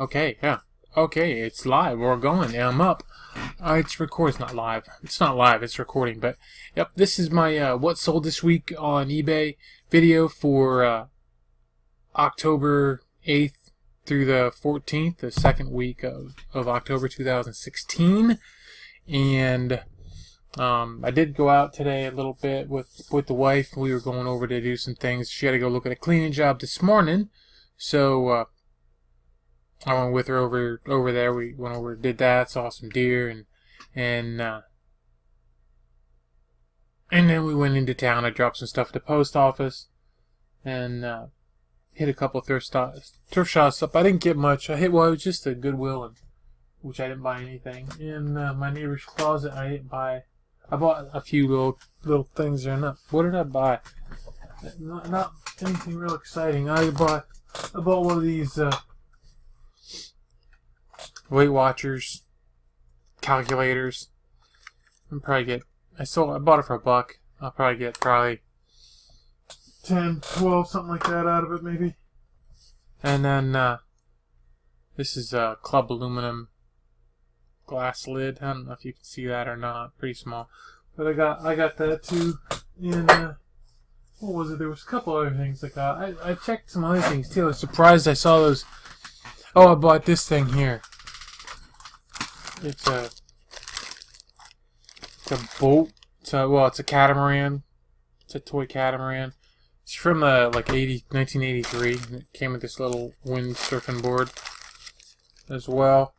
Okay, yeah. Okay, it's live. We're going. And I'm up. It's recording. It's not live. It's not live. It's recording. But, yep, this is my what sold this week on eBay video for October 8th through the 14th, the second week of October 2016. And I did go out today a little bit with the wife. We were going over to do some things. She had to go look at a cleaning job this morning. So, I went with her over there. We went over, did that, saw some deer, and then we went into town. I dropped some stuff at the post office, and hit a couple thrift shops up. I didn't get much. It was just a Goodwill, which I didn't buy anything. In my neighbor's closet, I didn't buy. I bought a few little things there. What did I buy? Not anything real exciting. I bought one of these. Weight Watchers, calculators. I bought it for $1. I'll probably get 10, 12, something like that out of it maybe. And then this is a club aluminum glass lid. I don't know if you can see that or not. Pretty small. But I got that too. And what was it? There was a couple other things I got. I checked some other things too. I was surprised I saw those. Oh, I bought this thing here. It's a boat. It's a catamaran. It's a toy catamaran. It's from 1983. It came with this little windsurfing board as well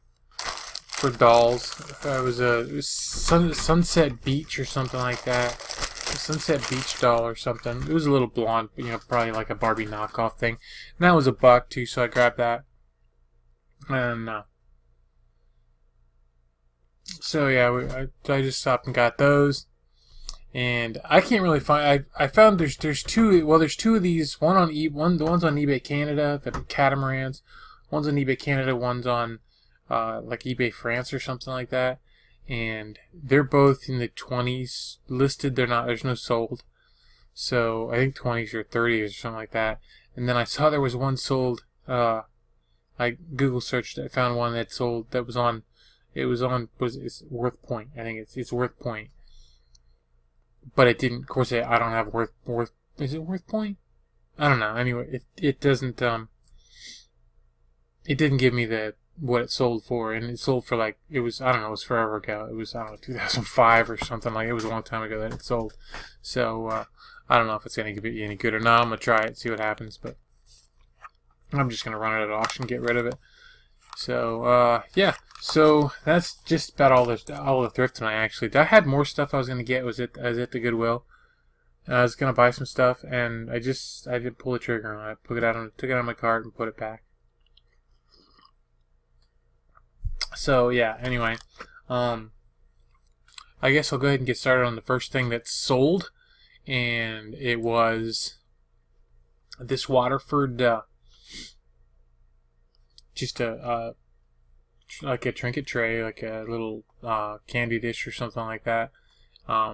for dolls. It was Sunset Beach or something like that. A Sunset Beach doll or something. It was a little blonde, probably like a Barbie knockoff thing. And that was $1 too, so I grabbed that. And so yeah, I just stopped and got those, and I can't really find. I found there's two. Well, there's two of these. The one's on eBay Canada, the catamarans. One's on eBay Canada. One's on like eBay France or something like that. And they're both in the 20s listed. They're not. There's no sold. So I think 20s or 30s or something like that. And then I saw there was one sold. I Google searched. I found one that sold. That was on. It's Worth Point. I think it's Worth Point. But it didn't. Of course, I don't have Worth. Is it Worth Point? I don't know. Anyway, it doesn't. It didn't give me what it sold for, and it sold for it was. I don't know. It was forever ago. It was 2005 or something like. It was a long time ago that it sold. So I don't know if it's gonna be any good or not. I'm gonna try it, see what happens, but I'm just gonna run it at auction, get rid of it. So yeah. So that's just about all the thrift tonight. Actually, I had more stuff I was gonna get. I was at the Goodwill. I was gonna buy some stuff, and I didn't pull the trigger on it. Took it out of my cart and put it back. So yeah. Anyway, I guess I'll go ahead and get started on the first thing that's sold, and it was this Waterford. Just like a trinket tray, like a little candy dish or something like that. I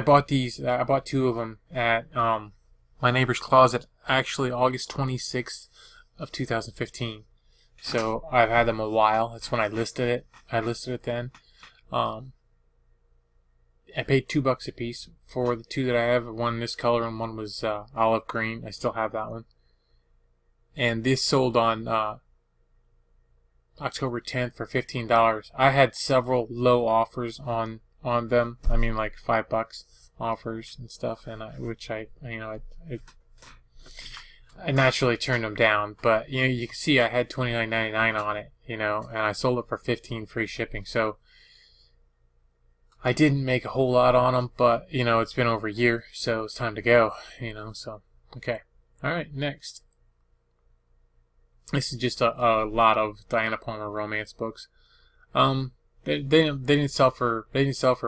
bought these. I bought two of them at my neighbor's closet. Actually, August 26th of 2015. So I've had them a while. That's when I listed it. I listed it then. I paid $2 a piece for the two that I have. One this color and one was olive green. I still have that one. And this sold on October 10th for $15. I had several low offers on them. I mean, like $5 offers and stuff, and I naturally turned them down. But you can see I had $29.99 on it, and I sold it for $15 free shipping. So I didn't make a whole lot on them, but it's been over a year, so it's time to go. So okay, all right, next. This is just a lot of Diana Palmer romance books. They didn't sell for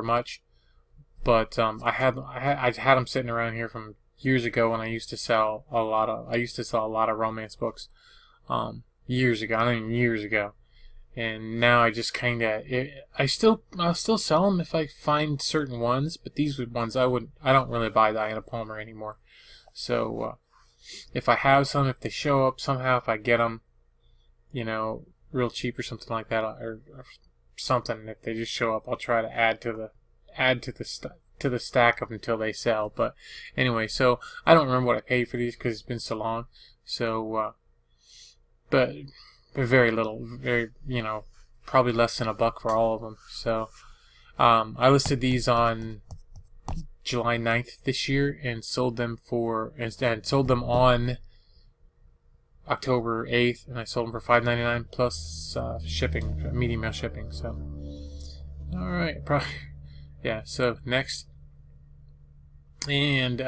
much, but I had them sitting around here from years ago when I used to sell a lot of romance books. Years ago, and now I just I'll still sell them if I find certain ones, but these are ones I don't really buy Diana Palmer anymore. So if I have some, if they show up somehow, if I get them, you know, real cheap or something like that, or something. If they just show up, I'll try to add to the stack up until they sell. But anyway, so I don't remember what I paid for these because it's been so long. So, but very little, probably less than $1 for all of them. So, I listed these on July 9th this year and sold them on October 8th, and I sold them for $5.99 plus shipping, medium mail shipping. So, all right, probably, yeah. So next, and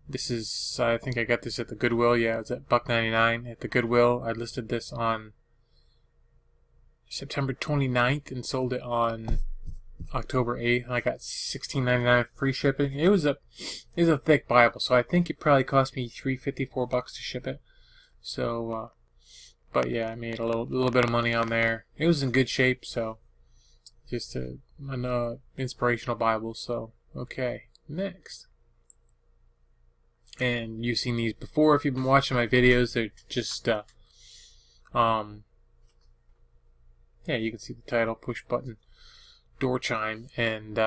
this is, I think I got this at the Goodwill. Yeah, it's at $1.99 at the Goodwill. I listed this on September 29th and sold it on October 8th, and I got $16.99 free shipping. It was a thick Bible, so I think it probably cost me $3.54 to ship it. So, but yeah, I made a little bit of money on there. It was in good shape, so just an inspirational Bible. So, okay, next. And you've seen these before if you've been watching my videos. They're just, yeah, you can see the title, push button door chime. And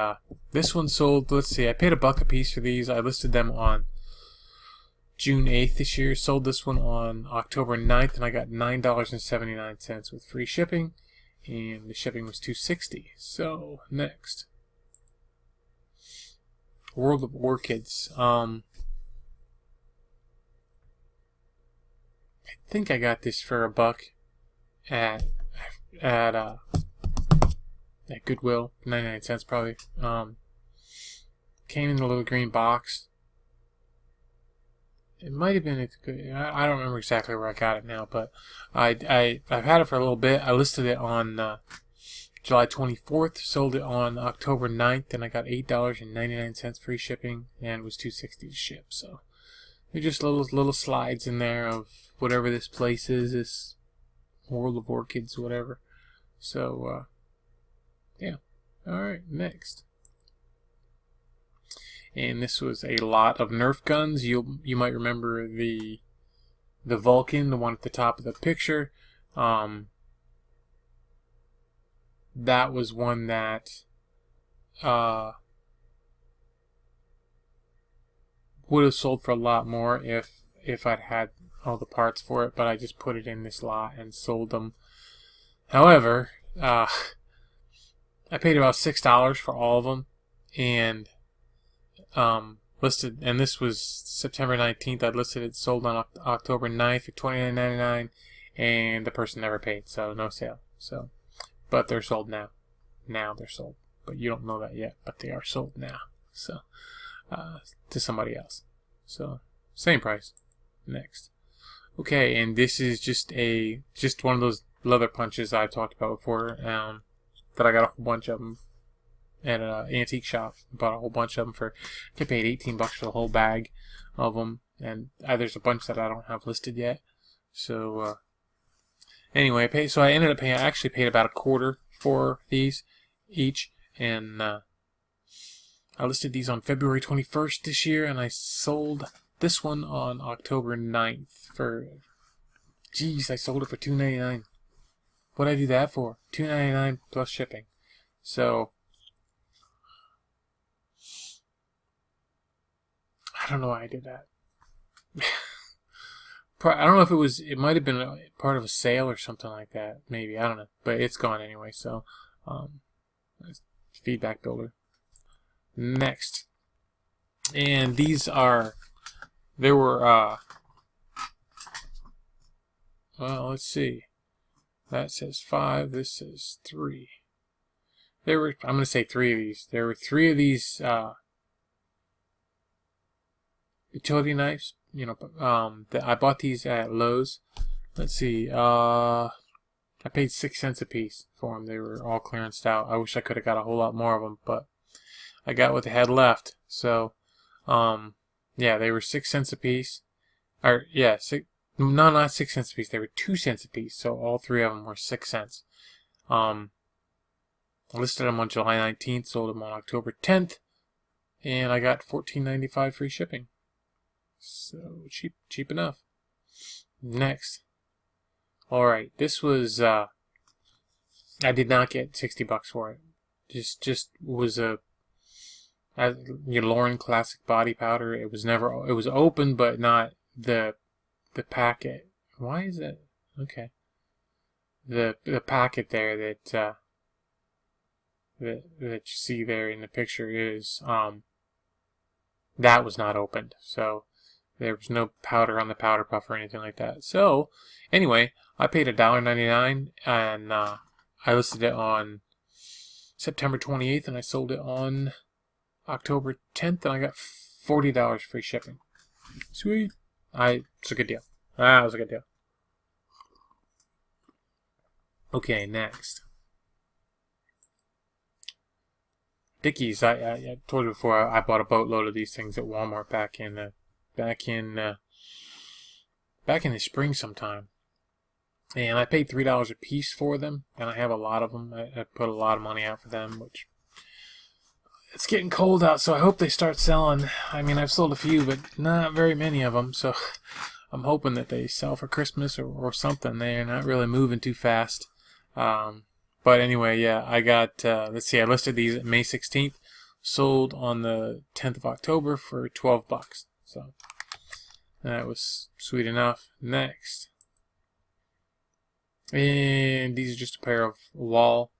this one sold, let's see, I paid $1 a piece for these. I listed them on June 8th this year. Sold this one on October 9th, and I got $9.79 with free shipping, and the shipping was $2.60. So next, World of Orchids. I think I got this for $1 at Goodwill, 99 cents probably. Came in a little green box. It might have been I don't remember exactly where I got it now, but I've had it for a little bit. I listed it on July 24th, sold it on October 9th, and I got $8.99 free shipping, and it was $2.60 to ship. So they're just little slides in there of whatever this place is, this World of Orchids, whatever. So yeah. All right, next. And this was a lot of Nerf guns. You might remember the Vulcan, the one at the top of the picture. That was one that would have sold for a lot more if I'd had all the parts for it, but I just put it in this lot and sold them. However, I paid about $6 for all of them, and listed, and this was September 19th. I listed it, sold on October 9th for $29.99, and the person never paid, so no sale. So, but they're sold now. Now they're sold, but you don't know that yet. But they are sold now. So, to somebody else. So, same price. Next. Okay, and this is just one of those leather punches I've talked about before. That I got a whole bunch of them at an antique shop. Bought a whole bunch of them I paid $18 for the whole bag of them, and there's a bunch that I don't have listed yet. So anyway, I ended up paying. I actually paid about $0.25 for these each, and I listed these on February 21st this year, and I sold this one on October 9th for. Jeez, I sold it for $2.99. What'd I do that for? $2.99 plus shipping. So I don't know why I did that. I don't know if it might have been part of a sale or something like that. Maybe, I don't know. But it's gone anyway, so feedback builder. Next. And there were well, let's see. That says 5, this says 3. I'm going to say 3 of these. There were 3 of these utility knives. I bought these at Lowe's. Let's see. I paid 6 cents a piece for them. They were all clearanced out. I wish I could have got a whole lot more of them, but I got what they had left. So, yeah, they were 6 cents a piece. Or, yeah, no, not 6 cents a piece. They were 2 cents a piece. So all 3 of them were 6 cents. I listed them on July 19th, sold them on October 10th, and I got $14.95 free shipping. So cheap enough. Next, Alright, this was, I did not get $60 for it. Just was your Lauren Classic Body Powder. It was open, but not the packet. Why is it? Okay. The packet there that you see there in the picture is, that was not opened. So, there was no powder on the powder puff or anything like that. So, anyway, I paid $1.99 and I listed it on September 28th and I sold it on October 10th and I got $40 free shipping. Sweet. It's a good deal. That was a good deal. Okay, next. Dickies. I told you before I bought a boatload of these things at Walmart back in the spring sometime, and I paid $3 a piece for them, and I have a lot of them. I put a lot of money out for them, which it's getting cold out, so I hope they start selling. I mean, I've sold a few, but not very many of them, so I'm hoping that they sell for Christmas or something. They're not really moving too fast. But anyway, yeah, I got, let's see, I listed these at May 16th, sold on the 10th of October for $12. So, that was sweet enough. Next. And these are just a pair of wall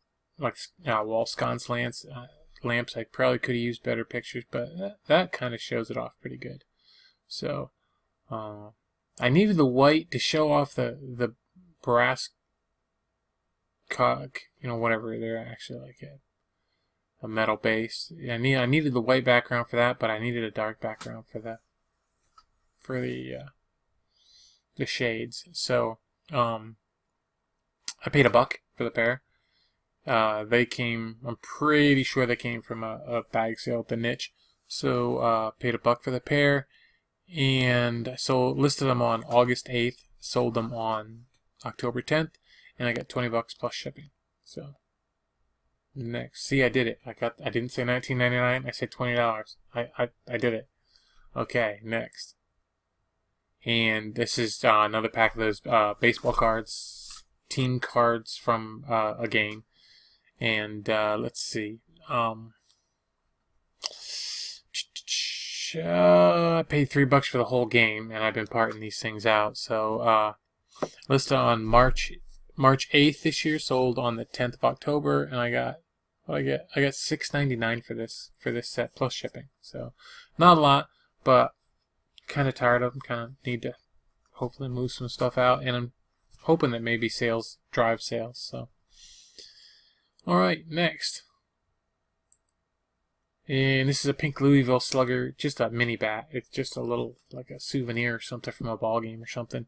sconce lamps. I probably could have used better pictures, but that kind of shows it off pretty good. So, I needed the white to show off the brass cog, whatever. They're actually like a metal base. I needed the white background for that, but I needed a dark background for the shades. So, I paid $1 for the pair. They came, I'm pretty sure they came from a bag sale at the Niche. So, paid $1 for the pair. And so listed them on August 8th, sold them on October 10th, and I got $20 plus shipping. So, next. See, I did it. I didn't say $19.99, I said $20. I did it. Okay, next. And this is another pack of those baseball cards, team cards from a game. And let's see. I paid $3 for the whole game, and I've been parting these things out. So listed on March 8th this year, sold on the 10th of October, and I got $6.99 for this set plus shipping. So not a lot, but kind of tired of them. Kind of need to hopefully move some stuff out, and I'm hoping that maybe sales drive sales. So all right, next. And this is a pink Louisville Slugger, just a mini bat. It's just a little, like a souvenir or something from a ball game or something.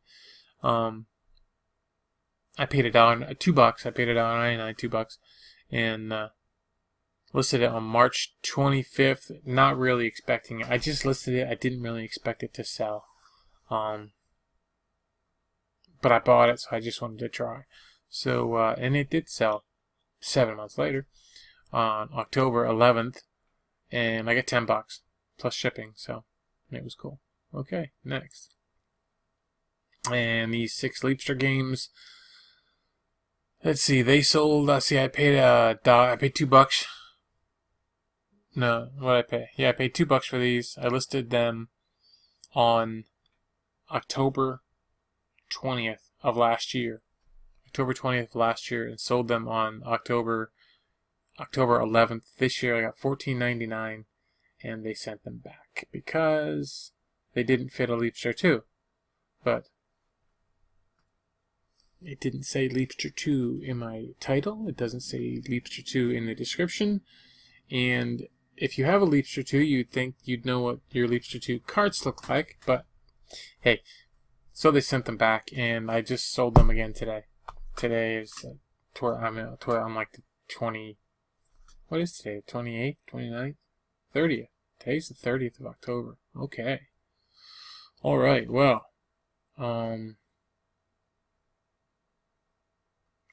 I paid $2. I paid $1.99, $2, and listed it on March 25th. Not really expecting it. I just listed it. I didn't really expect it to sell. But I bought it, so I just wanted to try. So, and it did sell 7 months later, on October 11th. And I got $10 plus shipping, so it was cool. Okay, next. And these 6 Leapster Games. Let's see, they sold. I paid $2. No, what did I pay? Yeah, I paid $2 for these. I listed them on October 20th of last year. October 20th of last year, and sold them on October 11th this year. I got $14.99, and they sent them back because they didn't fit a Leapster 2. But it didn't say Leapster 2 in my title. It doesn't say Leapster 2 in the description. And if you have a Leapster 2, you'd think you'd know what your Leapster 2 cards look like. But hey, so they sent them back, and I just sold them again today. Today is I'm like the 20. What is today? 28th, 29th, 30th. Today's the 30th of October. Okay. All right. Well.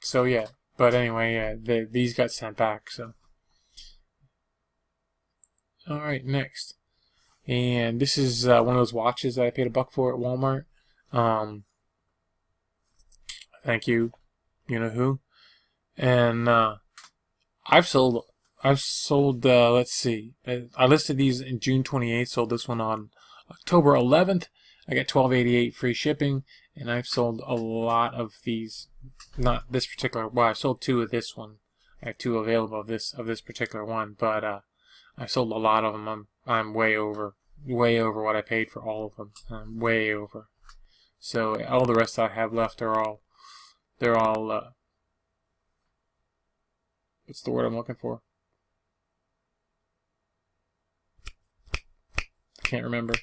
So yeah. But anyway, yeah. These got sent back. So. All right. Next. And this is one of those watches that I paid $1 for at Walmart. Thank you, you know who. And I've sold. Let's see. I listed these in June 28th. Sold this one on October 11th. I got $12.88 free shipping, and I've sold a lot of these. Not this particular. Well, I sold 2 of this one. I have 2 available of this particular one, but I sold a lot of them. I'm way over what I paid for all of them. I'm way over. So all the rest I have left are all. They're all. What's the word I'm looking for? I can't remember.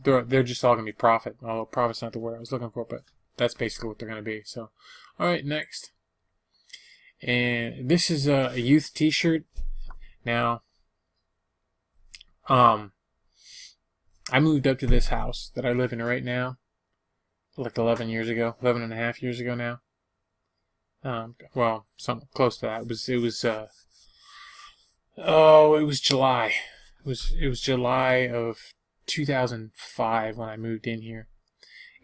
They're just all gonna be profit. Although profit's not the word I was looking for, but that's basically what they're gonna be. So, all right, next. And this is a youth T-shirt. Now, I moved up to this house that I live in right now, like 11 and a half years ago now. Well, something close to that. It was July. It was July of 2005 when I moved in here.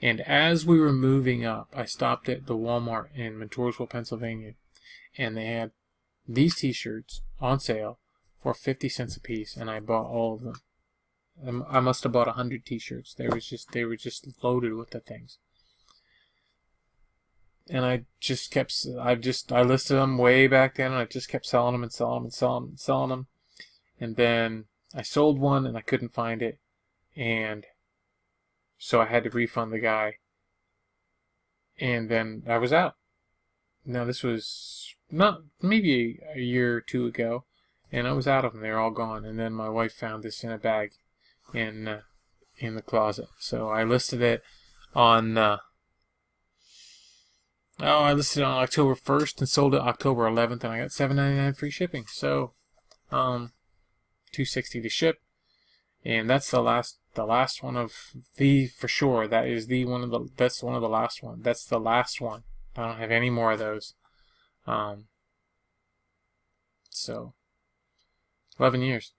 And as we were moving up, I stopped at the Walmart in Montoursville, Pennsylvania, and they had these T-shirts on sale for 50 cents a piece, and I bought all of them. I must have bought 100 T-shirts. They were just loaded with the things. And I listed them way back then, and I just kept selling them and selling them and selling them. And then I sold one, and I couldn't find it, and so I had to refund the guy. And then I was out. Now this was not maybe a year or 2 ago, and I was out of them. They were all gone. And then my wife found this in a bag in the closet. So I listed it on. I listed it on October 1st and sold it October 11th, and I got $7.99 free shipping. So, $2.60 to ship, and that's the last one of the for sure. That's one of the last one. That's the last one. I don't have any more of those. So 11 years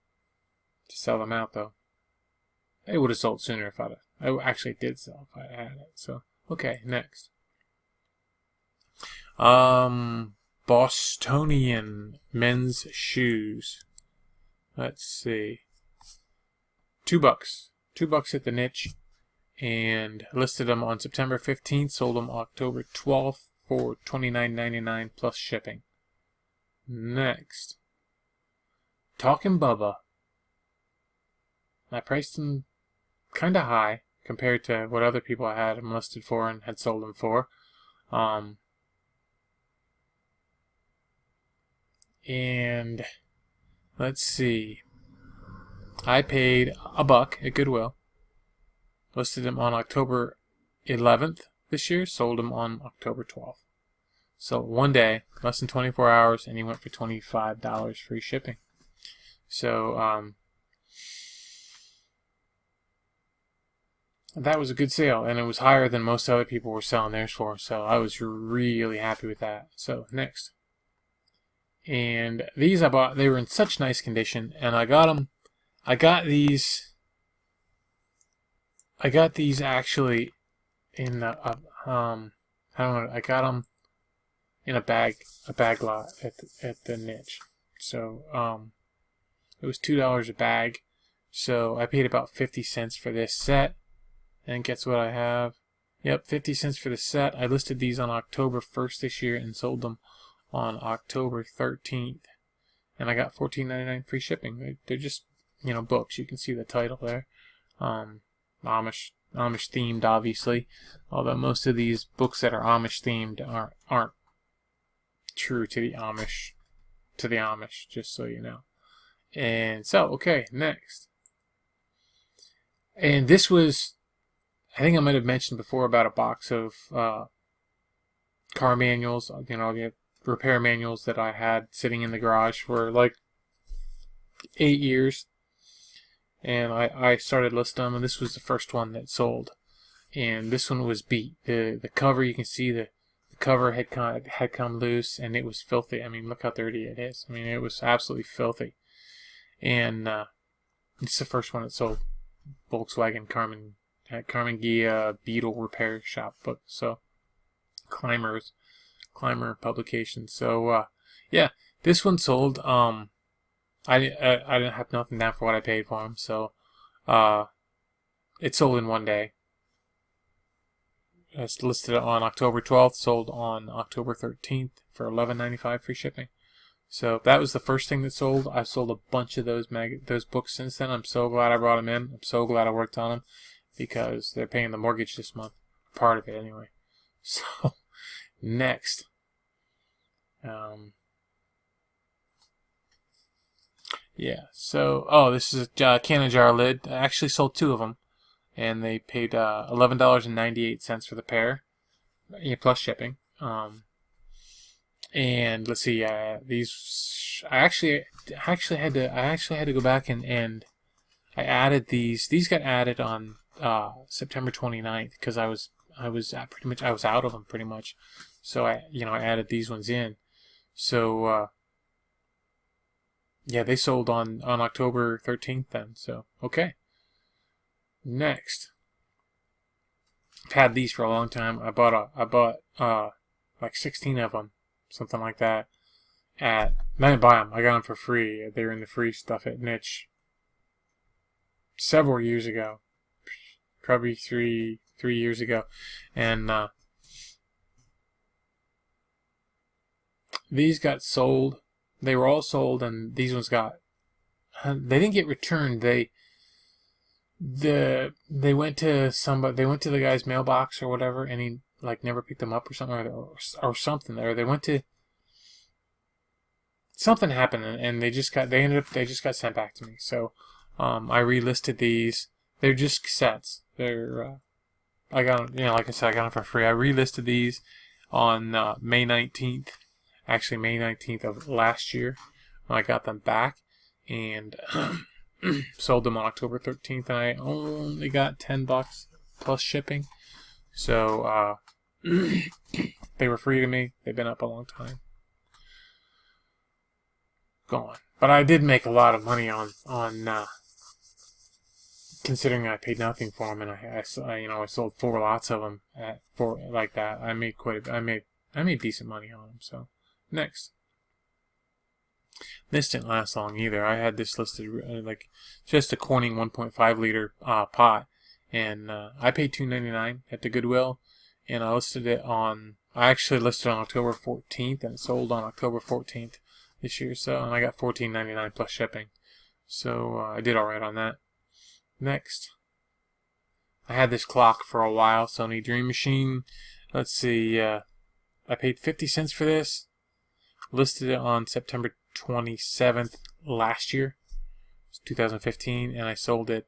to sell them out though. It would have sold sooner if I actually did sell if I had it. So okay, next. Bostonian men's shoes. Let's see. $2. $2 at the niche, and listed them on September 15th. Sold them October 12th for $29.99 plus shipping. Next, Talkin' Bubba. I priced them kind of high compared to what other people had them listed for and had sold them for. And let's see. I paid $1 at Goodwill. Listed them on October 11th this year. Sold them on October 12th. So one day, less than 24 hours, and he went for $25 free shipping. So that was a good sale, and it was higher than most other people were selling theirs for. So I was really happy with that. So next. And these I bought, they were in such nice condition, and I got them. I got these actually in the I don't know. I got them in a bag lot at the niche. So it was $2 a bag. So I paid about 50 cents for this set, and guess what I have? Yep, 50 cents for the set. I listed these on October 1st this year and sold them on October 13th, and I got $14.99 free shipping. They're just, books. You can see the title there. Amish themed, obviously. Although most of these books that are Amish themed aren't true to the Amish. Just so you know. And so, okay, next. And this was, I think I might have mentioned before about a box of car manuals. The repair manuals that I had sitting in the garage for like 8 years, and I started listing them, and this was the first one that sold, and this one was beat. The cover, you can see the cover had come loose, and it was filthy. I mean, look how dirty it is. I mean, it was absolutely filthy, and it's the first one that sold. Volkswagen Carmen Ghia Beetle Repair Shop book. So Climber publication. So yeah, this one sold. I didn't have nothing down for what I paid for them, so it sold in one day. It's listed on October 12th, sold on October 13th for $11.95 free shipping. So that was the first thing that sold. I've sold a bunch of those books since then. I'm so glad I brought them in. I'm so glad I worked on them because they're paying the mortgage this month. Part of it, anyway. So, next. Yeah, so, this is a canning jar lid. I actually sold 2 of them. And they paid $11.98 for the pair, plus shipping. And let's see, these I actually had to go back and I added these. These got added on September 29th because I was out of them pretty much. So I added these ones in. So yeah, they sold on October 13th then. So okay. Next, I've had these for a long time. I bought like 16 of them, something like that. I didn't buy them. I got them for free. They were in the free stuff at Niche several years ago, probably three years ago, and these got sold. They were all sold, and these ones they didn't get returned. They went to somebody. They went to the guy's mailbox or whatever, and he never picked them up or something, or something. Or they went to something happened, and they just got sent back to me. So I relisted these. They're just cassettes. They're I got them, like I said, I got them for free. I relisted these on May 19th. Actually, May 19th of last year when I got them back, and sold them on October 13th, and I only got $10 plus shipping. So they were free to me. They've been up a long time. Gone. But I did make a lot of money on considering I paid nothing for them, and I sold 4 lots of them like that. I made decent money on them. So next. This didn't last long either. I had this listed just a Corning 1.5 liter pot, and I paid $2.99 at the Goodwill, and I actually listed on October 14th, and it sold on October 14th this year. So, and I got $14.99 plus shipping. So I did all right on that. Next, I had this clock for a while, Sony Dream Machine. Let's see, I paid 50 cents for this. Listed it on September 27th last year, 2015, and I sold it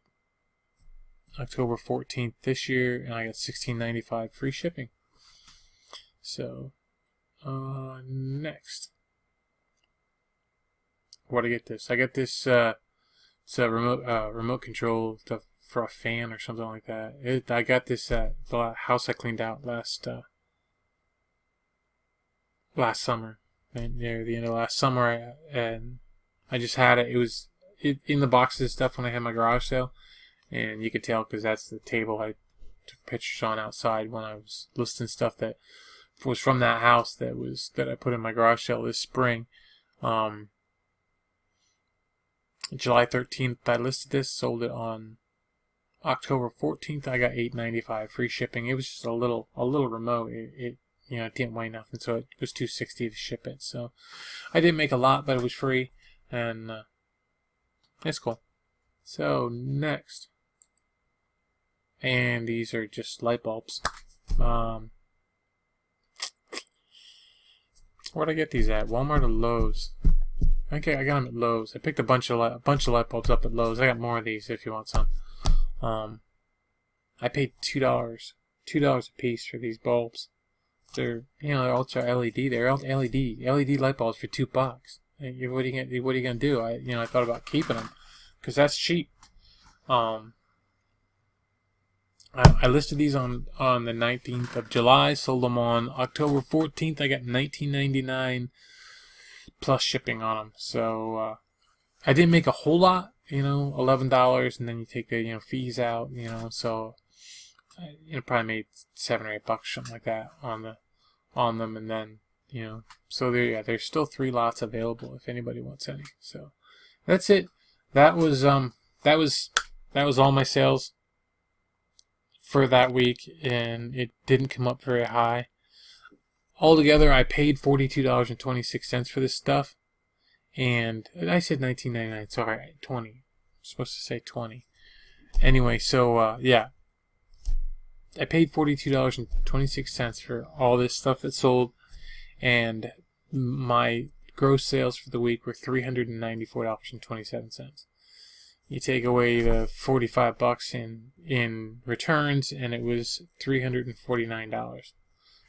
October 14th this year, and I got $16.95 free shipping. So next, where did I get this? I got this. It's a remote control for a fan or something like that. I got this at the house I cleaned out last summer. And near the end of last summer, and I just had it. It was in the boxes and stuff when I had my garage sale, and you could tell because that's the table I took pictures on outside when I was listing stuff that was from that house that I put in my garage sale this spring. July 13th, I listed this, sold it on October 14th. I got $8.95 free shipping. It was just a little remote. It didn't weigh nothing, so it was $2.60 to ship it. So I didn't make a lot, but it was free, and it's cool. So next, and these are just light bulbs. Where'd I get these at? Walmart or Lowe's? Okay, I got them at Lowe's. I picked a bunch of light bulbs up at Lowe's. I got more of these if you want some. I paid $2 a piece for these bulbs. They're ultra LED. They're LED light bulbs for $2. What are you gonna do? I thought about keeping them because that's cheap. I listed these on the 19th of July. Sold them on October 14th. I got $19.99 plus shipping on them. So I didn't make a whole lot. $11, and then you take the fees out. So I probably made $7 or $8, something like that on on them, and then so there's still 3 lots available if anybody wants any. So that's it. That was all my sales for that week, and it didn't come up very high. Altogether, I paid $42.26 for this stuff, and I said $19.99. Sorry, 20. I'm supposed to say 20. Anyway, so yeah, I paid $42.26 for all this stuff that sold, and my gross sales for the week were $394.27. You take away the $45 in returns, and it was $349.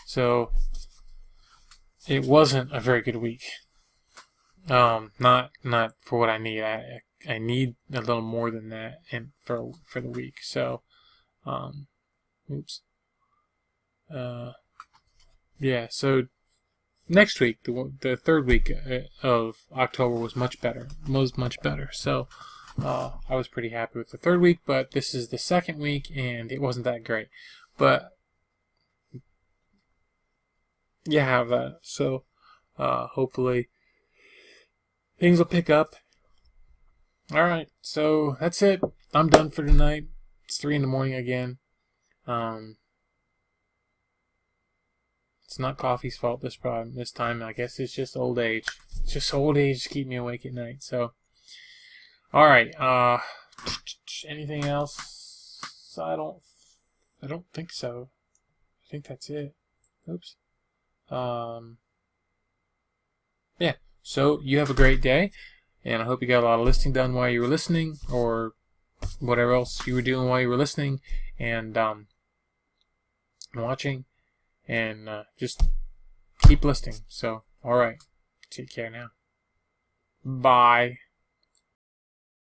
So it wasn't a very good week. Not for what I need. I need a little more than that, and for the week. So, oops. Yeah. So next week, the third week of October was much better. So I was pretty happy with the third week, but this is the second week, and it wasn't that great. But you have that. So hopefully things will pick up. Alright, so that's it. I'm done for tonight. It's 3 in the morning again. It's not coffee's fault this time. I guess it's just old age. It's just old age to keep me awake at night. So, alright, anything else? I don't think so. I think that's it. Oops. Yeah, so you have a great day, and I hope you got a lot of listing done while you were listening, or whatever else you were doing while you were listening, and watching, and just keep listing. So, alright, take care now. Bye.